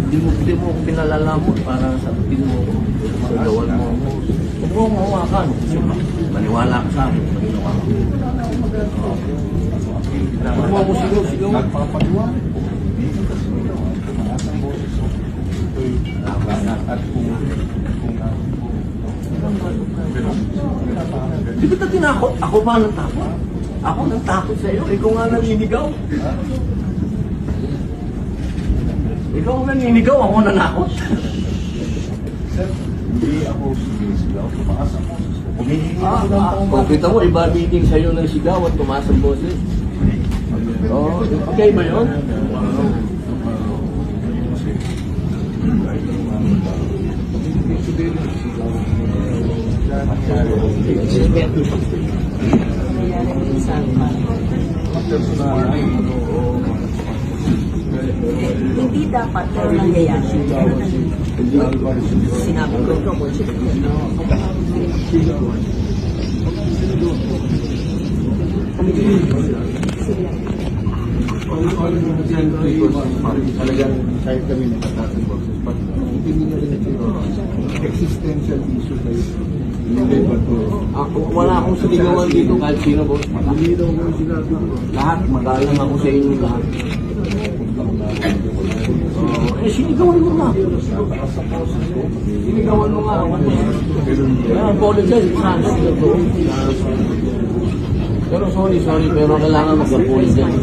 Hindi mo ako pinalalamon para sabihin mo ako. Magawan mo ako. Huwag mo akong hawakan. Maniwala ka sa akin. Maginawa ko. Huwag mo ako sigaw. Nagpapagawa. At kung Di ba ito tinakot? Ako ba nang takot? Ako nang takot sa iyo. Ikaw nga naninigaw. Ikaw ang naninigaw. Ako nanakot. sir, hindi ako sumisigaw. Tumaas ako. Humihingi ako ng Kung kita mo, iba meeting sa'yo ng sigaw at tumaas ang boses. Oo, okay ba yun? Hindi dapat pero nangyayari. Sinabi ko ito mo talagang kahit kami nakatasin boses, pag hindi nila rin ito, existential issue kayo. Hindi ba ito? Wala akong siligawan dito kahit sino, boss. Hindi daw ko sinabi ko. Lahat, magalang ako sa inyo lahat. Sinigawan mo nga. Sinigawan mo nga. Apologize. Pero sorry, pero kailangan mag-apologize.